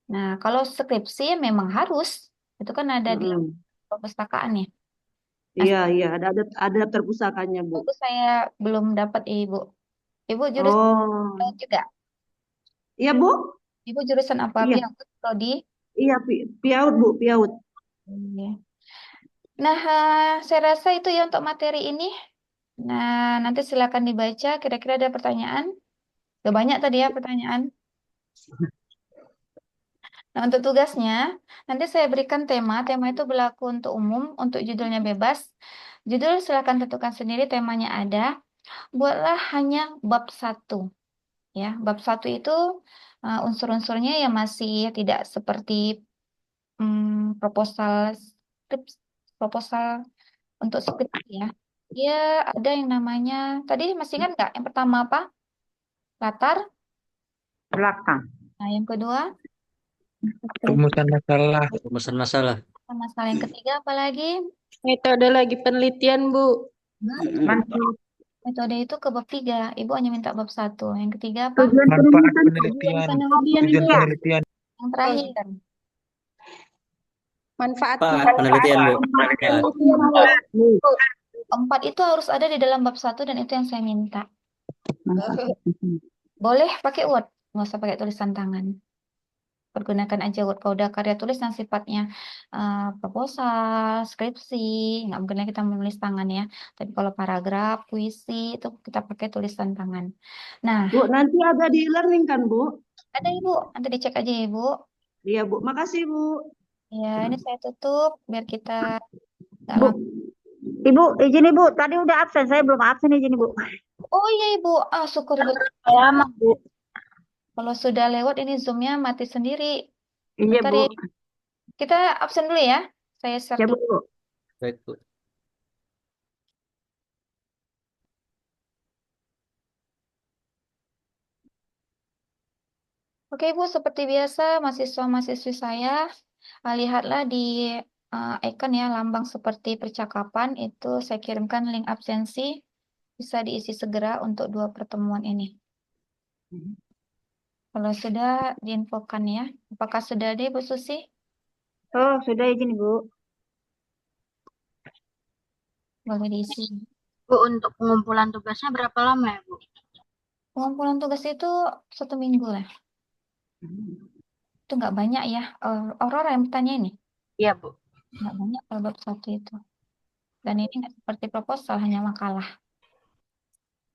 Nah, kalau skripsi memang harus. Itu kan ada di Mm-mm. perpustakaan ya. Nah, Iya iya, ada daftar pusakanya Bu. itu saya belum dapat Ibu. Ibu jurusan Oh juga. Iya, Bu? Ibu jurusan apa? Iya, Biakut, Prodi? iya, Piaut, Bu, Piaut. Iya. Nah, saya rasa itu ya untuk materi ini. Nah, nanti silakan dibaca. Kira-kira ada pertanyaan? Udah banyak tadi ya pertanyaan. Nah, untuk tugasnya, nanti saya berikan tema. Tema itu berlaku untuk umum, untuk judulnya bebas. Judul silakan tentukan sendiri, temanya ada. Buatlah hanya bab 1. Ya, bab 1 itu unsur-unsurnya yang masih tidak seperti proposal skrip, proposal untuk skripsi ya. Dia ada yang namanya, tadi masih ingat nggak? Yang pertama apa? Latar. Belakang. Nah, yang kedua, Rumusan masalah. Rumusan masalah. masalah yang ketiga apa lagi? Metode lagi penelitian, Bu. Manfaat Metode itu ke bab 3. Ibu hanya minta bab 1. Yang ketiga apa? tujuan Manfaat penelitian. penelitian. Penelitian Tujuan itu penelitian. Yang terakhir. manfaat penelitian, Bu. Manfaat. Empat itu harus ada di dalam bab 1 dan itu yang saya minta. Boleh pakai Word, nggak usah pakai tulisan tangan. Pergunakan aja Word. Kalau udah karya tulis yang sifatnya proposal, skripsi, nggak mungkin kita menulis tangan ya. Tapi kalau paragraf, puisi, itu kita pakai tulisan tangan. Nah, Bu, nanti ada di e-learning kan, Bu? ada Ibu, nanti dicek aja ya, Ibu. Iya, Bu. Makasih, Bu. Ya, ini saya tutup biar kita nggak Bu, lama. Ibu, izin Ibu, tadi udah absen, saya belum absen, izin Ibu. Oh iya Ibu, syukur Ibu. lama, Bu. Kalau sudah lewat ini Zoom-nya mati sendiri. Iya, Bentar Bu. ya. Kita absen dulu ya. Saya share Ya, Bu. dulu. Baik, Bu. Oke Ibu, seperti biasa mahasiswa-mahasiswi saya, lihatlah di icon ya, lambang seperti percakapan, itu saya kirimkan link absensi, bisa diisi segera untuk 2 pertemuan ini. Kalau sudah diinfokan ya. Apakah sudah ada Bu Susi? Oh, sudah izin Ibu. Boleh diisi. Bu, untuk pengumpulan tugasnya berapa lama ya, Bu? Pengumpulan tugas itu 1 minggu lah. Itu nggak banyak ya. Aurora yang bertanya ini. Iya, Bu. Nggak banyak kalau bab 1 itu. Dan ini nggak seperti proposal, hanya makalah.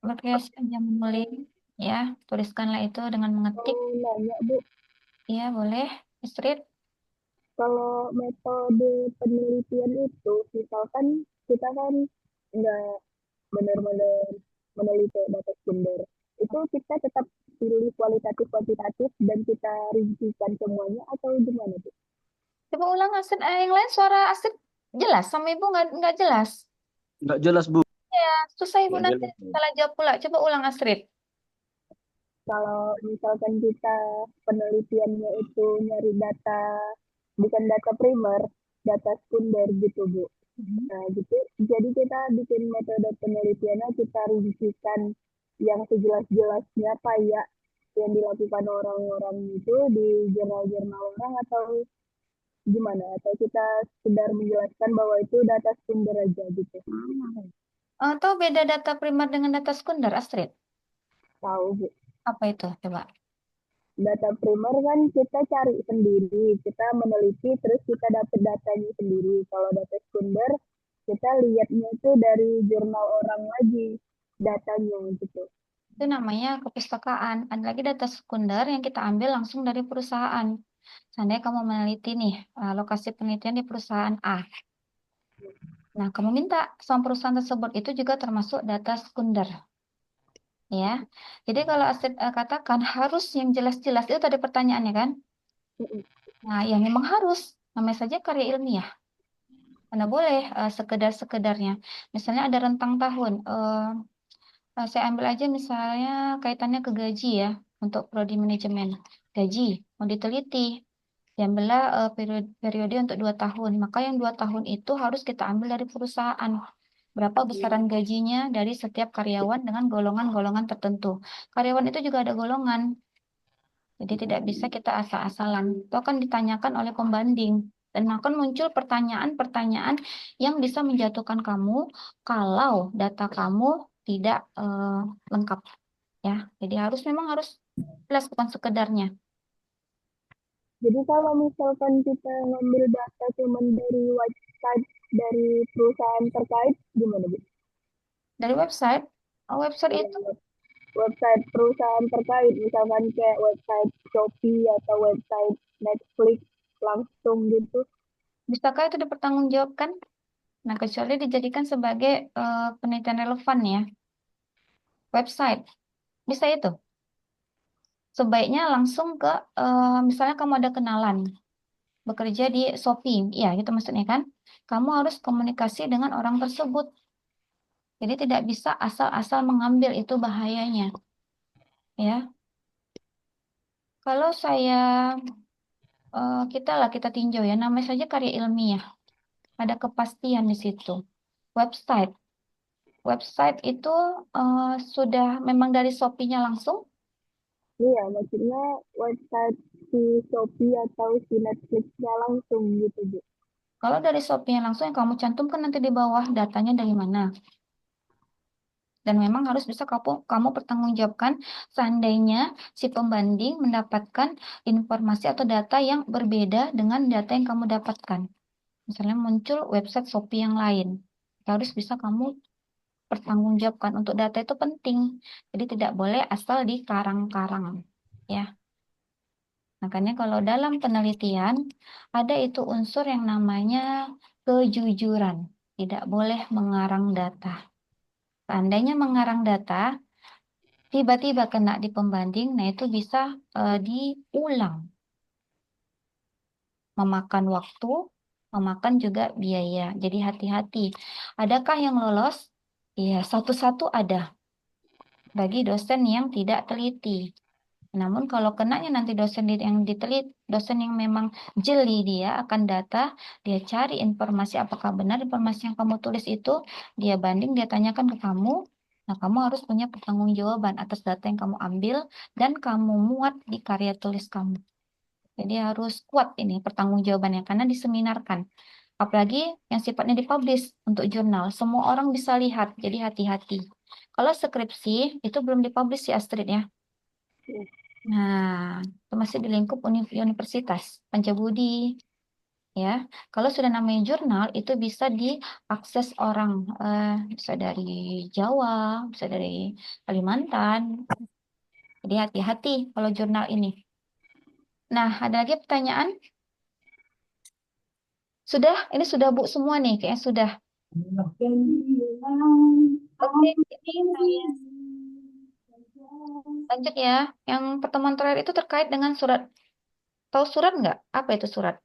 Berkreasi aja menulis, ya. Tuliskanlah itu dengan mengetik. Mau nanya, Bu, Ya, boleh. Istrid. kalau metode penelitian itu, misalkan kita kan nggak benar-benar meneliti data sumber, itu kita tetap pilih kualitatif kuantitatif dan kita rincikan semuanya atau gimana, Bu? Coba ulang Astrid. Yang lain suara Astrid jelas. Sama Ibu nggak jelas. Nggak jelas, Bu. Ya, susah Ibu Nggak nanti jelas. salah jawab pula. Coba ulang Astrid. Kalau misalkan kita penelitiannya itu nyari data, bukan data primer, data sekunder gitu, Bu. Nah, gitu. Jadi kita bikin metode penelitiannya, kita rincikan yang sejelas-jelasnya kayak yang dilakukan orang-orang itu di jurnal-jurnal orang atau gimana? Atau kita sekedar menjelaskan bahwa itu data sekunder aja gitu. Atau beda data primer dengan data sekunder, Astrid? Tahu, Bu. Apa itu? Coba. Data primer kan kita cari sendiri, kita meneliti terus kita dapat datanya sendiri. Kalau data sekunder kita lihatnya itu dari jurnal orang lagi datanya gitu. Itu namanya kepustakaan. Ada lagi data sekunder yang kita ambil langsung dari perusahaan. Seandainya kamu meneliti nih, lokasi penelitian di perusahaan A. Nah, kamu minta sama perusahaan tersebut itu juga termasuk data sekunder. Ya. Jadi kalau Astrid katakan harus yang jelas-jelas, itu tadi pertanyaannya kan? Nah, yang memang harus. Namanya saja karya ilmiah. Mana boleh sekedar-sekedarnya. Misalnya ada rentang tahun. Saya ambil aja misalnya kaitannya ke gaji ya. Untuk prodi manajemen. Gaji. Mau diteliti. Diambillah periode untuk 2 tahun. Maka yang 2 tahun itu harus kita ambil dari perusahaan. Berapa besaran gajinya dari setiap karyawan dengan golongan-golongan tertentu. Karyawan itu juga ada golongan. Jadi tidak bisa kita asal-asalan. Itu akan ditanyakan oleh pembanding. Dan akan muncul pertanyaan-pertanyaan yang bisa menjatuhkan kamu kalau data kamu tidak lengkap. Ya, jadi memang harus Jelas bukan sekedarnya. Jadi kalau misalkan kita ngambil data cuman dari website dari perusahaan terkait gimana, Bu? Dari website, website Iya, itu website perusahaan terkait, misalkan kayak website Shopee atau website Netflix langsung gitu. bisakah itu dipertanggungjawabkan? Nah, kecuali dijadikan sebagai penelitian relevan ya. Website, bisa itu. Sebaiknya langsung ke, misalnya kamu ada kenalan, bekerja di Shopee, ya gitu maksudnya kan. Kamu harus komunikasi dengan orang tersebut. Jadi tidak bisa asal-asal mengambil, itu bahayanya. Ya, kalau kita tinjau ya, namanya saja karya ilmiah. Ada kepastian di situ. Website, website itu sudah memang dari Shopee-nya langsung. Iya, maksudnya website si Shopee atau si Netflix-nya langsung gitu, Bu. Kalau dari Shopee-nya langsung yang kamu cantumkan nanti di bawah datanya dari mana. Dan memang harus bisa kamu pertanggungjawabkan seandainya si pembanding mendapatkan informasi atau data yang berbeda dengan data yang kamu dapatkan. Misalnya muncul website Shopee yang lain. Harus bisa kamu pertanggungjawabkan. Untuk data itu penting. Jadi tidak boleh asal dikarang-karang. Ya. Makanya kalau dalam penelitian ada itu unsur yang namanya kejujuran. Tidak boleh mengarang data. Seandainya mengarang data, tiba-tiba kena di pembanding, nah itu bisa diulang. Memakan waktu, memakan juga biaya. Jadi hati-hati. Adakah yang lolos? Iya, satu-satu ada. Bagi dosen yang tidak teliti. Namun kalau kenanya nanti yang diteliti, dosen yang memang jeli dia akan data, dia cari informasi apakah benar informasi yang kamu tulis itu, dia banding, dia tanyakan ke kamu. Nah, kamu harus punya pertanggungjawaban atas data yang kamu ambil dan kamu muat di karya tulis kamu. Jadi harus kuat ini pertanggungjawabannya karena diseminarkan. Apalagi yang sifatnya dipublish untuk jurnal, semua orang bisa lihat, jadi hati-hati. Kalau skripsi itu belum dipublish ya Astrid ya. Nah, itu masih di lingkup universitas, Pancabudi, ya. Kalau sudah namanya jurnal, itu bisa diakses orang, bisa dari Jawa, bisa dari Kalimantan. Jadi hati-hati kalau jurnal ini. Nah, ada lagi pertanyaan? Sudah? Ini sudah Bu semua nih, kayaknya sudah. Oke, ini saya lanjut ya. Yang pertemuan terakhir itu terkait dengan surat. Tahu surat nggak? Apa itu surat?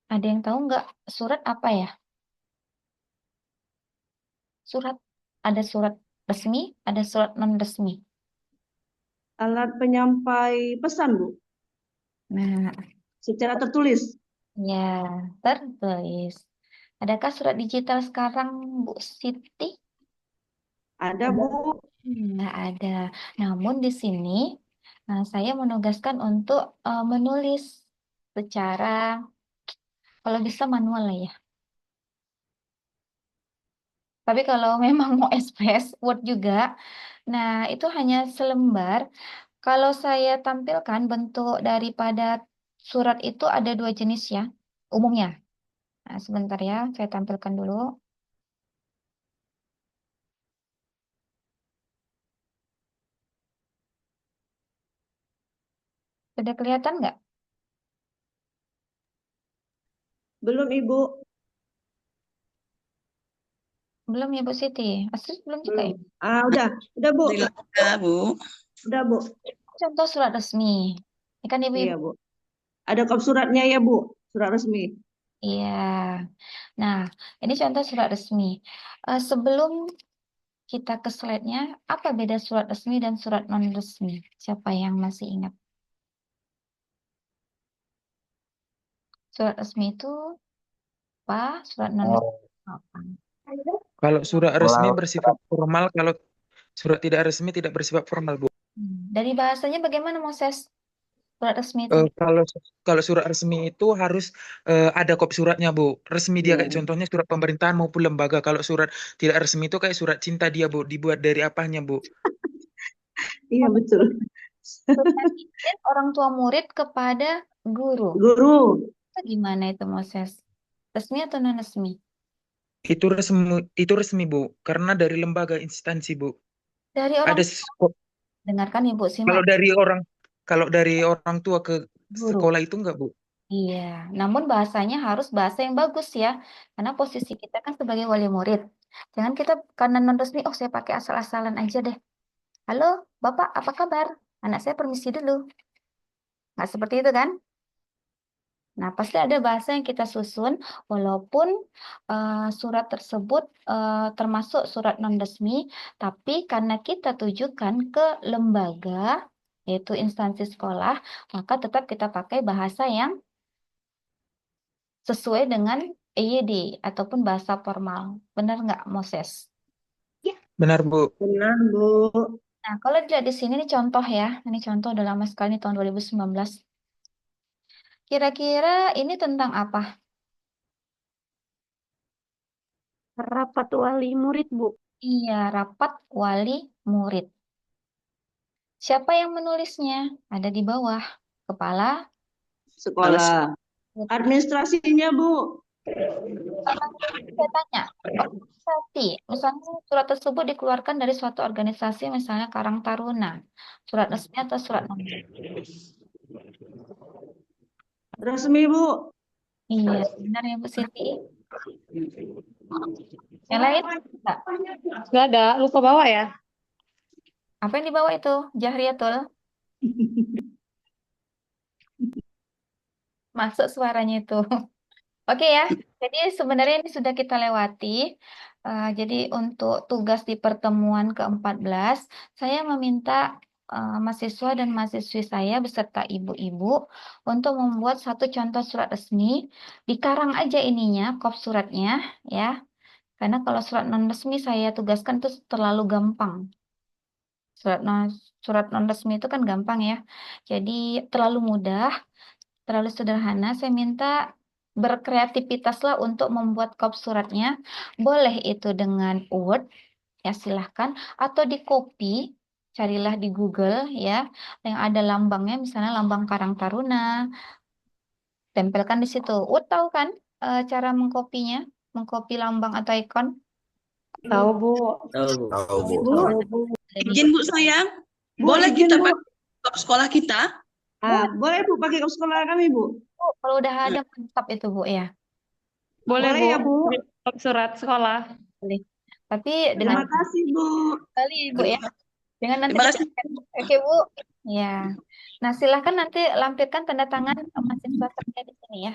Ada yang tahu nggak surat apa ya? Surat. Ada surat resmi, ada surat non-resmi. Alat penyampai pesan, Bu, Nah, secara tertulis. ya, tertulis. Adakah surat digital sekarang, Bu Siti? Ada, Bu. Nggak ada. Namun di sini saya menugaskan untuk menulis secara, kalau bisa manual lah ya. Tapi kalau memang mau SPS Word juga, nah itu hanya selembar. Kalau saya tampilkan bentuk daripada surat itu ada dua jenis ya, umumnya. Nah, sebentar ya, saya tampilkan dulu. Sudah kelihatan nggak? Belum, Ibu. Belum ya Bu Siti? Astrid belum juga ya? Belum. Udah, Bu. Udah, Bu. Udah, Bu. Contoh surat resmi. Ini kan Ibu-ibu. Iya, Bu. Ada kop suratnya ya, Bu. Surat resmi. Iya. Nah, ini contoh surat resmi. Sebelum kita ke slide-nya, apa beda surat resmi dan surat non-resmi? Siapa yang masih ingat? Surat resmi itu apa? Surat non-resmi apa? Kalau surat resmi bersifat formal, kalau surat tidak resmi tidak bersifat formal, Bu. Dari bahasanya bagaimana, Moses? Surat resmi itu. Kalau kalau surat resmi itu harus ada kopi suratnya, Bu. Resmi dia kayak contohnya surat pemerintahan maupun lembaga. Kalau surat tidak resmi itu kayak surat cinta dia, Bu. Dibuat dari apanya, Bu? Iya betul. Surat izin orang tua murid kepada guru. Guru. Itu gimana itu, Moses? Resmi atau non resmi? Itu resmi, Bu. Karena dari lembaga instansi, Bu. Dari orang Ada dengarkan Ibu kalau simak dari orang tua ke guru. sekolah itu enggak, Bu? Iya, namun bahasanya harus bahasa yang bagus ya. Karena posisi kita kan sebagai wali murid. Jangan kita karena non resmi, oh saya pakai asal-asalan aja deh. Halo, Bapak, apa kabar? Anak saya permisi dulu. Nggak seperti itu kan? Nah, pasti ada bahasa yang kita susun, walaupun surat tersebut termasuk surat non-resmi, tapi karena kita tujukan ke lembaga, yaitu instansi sekolah, maka tetap kita pakai bahasa yang sesuai dengan EYD ataupun bahasa formal. Benar nggak, Moses? Benar, Bu. Benar, Bu. Nah, kalau dilihat di sini, ini contoh ya. Ini contoh udah lama sekali, tahun 2019. Kira-kira ini tentang apa? Rapat wali murid, Bu. Iya, rapat wali murid. Siapa yang menulisnya? Ada di bawah. Kepala Sekolah. Administrasinya, Bu. saya tanya, organisasi, misalnya surat tersebut dikeluarkan dari suatu organisasi, misalnya Karang Taruna. Surat resmi atau surat non Resmi, Bu. Iya, benar ya Bu Siti. Yang lain? Enggak. Nggak ada, lupa bawa ya. Apa yang dibawa itu? Jahriyatul? Masuk suaranya itu. Oke ya, jadi sebenarnya ini sudah kita lewati. Jadi untuk tugas di pertemuan ke-14, saya meminta mahasiswa dan mahasiswi saya beserta ibu-ibu untuk membuat satu contoh surat resmi. Dikarang aja ininya, kop suratnya ya. Karena kalau surat non resmi saya tugaskan itu terlalu gampang. Surat non resmi itu kan gampang ya. Jadi terlalu mudah, terlalu sederhana. Saya minta berkreativitaslah untuk membuat kop suratnya. Boleh itu dengan Word, ya silahkan. Atau di copy, carilah di Google ya. Yang ada lambangnya, misalnya lambang Karang Taruna. Tempelkan di situ. Word tahu kan cara mengkopinya? Mengcopy lambang atau ikon? Tahu, Bu. Tahu, Bu. Tahu, Bu. Bu. Izin Bu sayang, Bu, boleh izin, kita Bu. pakai kop sekolah kita? Boleh, Bu, pakai ke sekolah kami, Bu. Bu, kalau udah ada mantap itu Bu ya. Boleh, Boleh Bu. ya, Bu. Surat sekolah. Boleh. Tapi dengan Terima kasih, Bu. kali Bu ya. Dengan nanti Terima kasih. Oke Bu. Ya. Nah, silahkan nanti lampirkan tanda tangan mahasiswa saya di sini ya.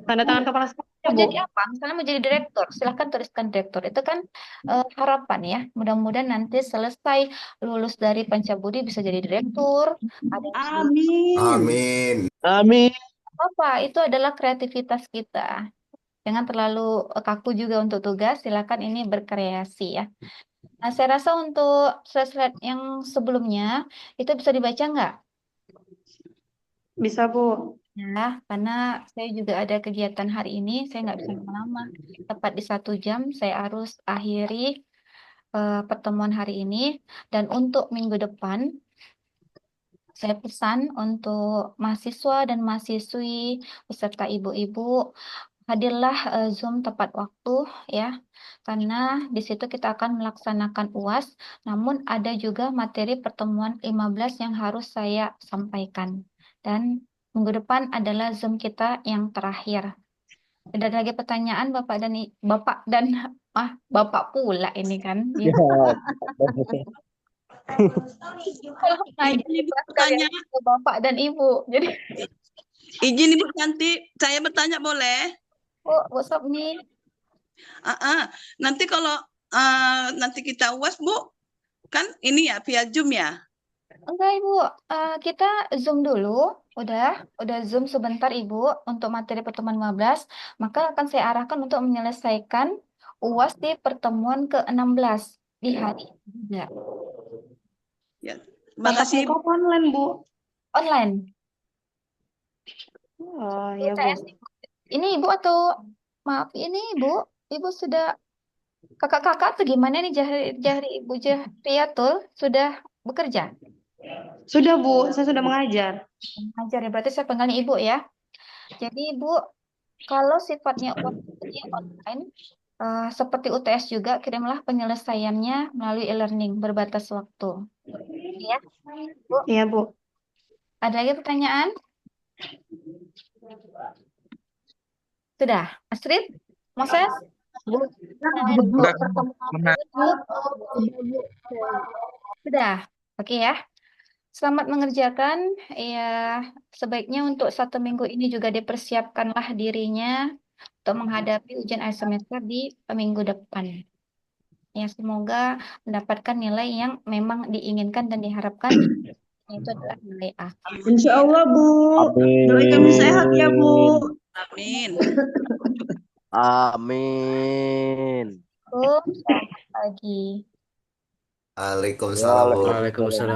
Tanda tangan kepala sekolah, Mau Bu. jadi apa? Misalnya mau jadi direktur, silahkan tuliskan direktur. Itu kan harapan ya. Mudah-mudahan nanti selesai lulus dari Pancabudi bisa jadi direktur. Ada yang Amin. Amin. Amin. apa? Itu adalah kreativitas kita. Jangan terlalu kaku juga untuk tugas. Silakan ini berkreasi ya. Nah, saya rasa untuk slide-slide yang sebelumnya itu bisa dibaca nggak? Bisa, Bu. Ya, karena saya juga ada kegiatan hari ini, saya nggak bisa lama-lama. Tepat di 1 jam, saya harus akhiri pertemuan hari ini. Dan untuk minggu depan, saya pesan untuk mahasiswa dan mahasiswi beserta ibu-ibu, hadirlah Zoom tepat waktu ya, karena di situ kita akan melaksanakan UAS, namun ada juga materi pertemuan 15 yang harus saya sampaikan. Dan minggu depan adalah Zoom kita yang terakhir. Tidak ada lagi pertanyaan Bapak pula ini kan. Ya. Kalau ngaji Izin Ibu kelas bertanya, kalian ke Bapak dan Ibu. Jadi, izin Ibu cantik, saya bertanya boleh? Bu Sopni. Nanti kalau nanti kita UAS Bu, kan ini ya via Zoom ya? Enggak Ibu, kita Zoom dulu. Udah Zoom sebentar Ibu untuk materi pertemuan 15. Maka akan saya arahkan untuk menyelesaikan UAS di pertemuan ke-16 di hari juga. Ya, terima kasih. Tatap muka online, Bu. online. Oh ya Bu. UTS ini Ibu atau maaf ini Ibu sudah kakak-kakak tuh gimana nih Jahri Ibu Jahriatul sudah bekerja? Sudah Bu, saya sudah mengajar. Mengajar ya, berarti saya panggilnya Ibu ya. Jadi Ibu, kalau sifatnya ujiannya online, seperti UTS juga, kirimlah penyelesaiannya melalui e-learning berbatas waktu. Ya, Bu. Iya Bu. Ada lagi pertanyaan? Sudah, Astrid, Moses, Bu, untuk Enggak, pertemuan benar. ini sudah, oke ya. Selamat mengerjakan. Ya, sebaiknya untuk 1 minggu ini juga dipersiapkanlah dirinya untuk menghadapi ujian akhir semester di minggu depan. Ya, semoga mendapatkan nilai yang memang diinginkan dan diharapkan, yaitu adalah nilai A. Insya Allah Bu. Doain kami sehat ya Bu. Amin. Amin. Selamat pagi. Waalaikumsalam, Bu. Waalaikumsalam.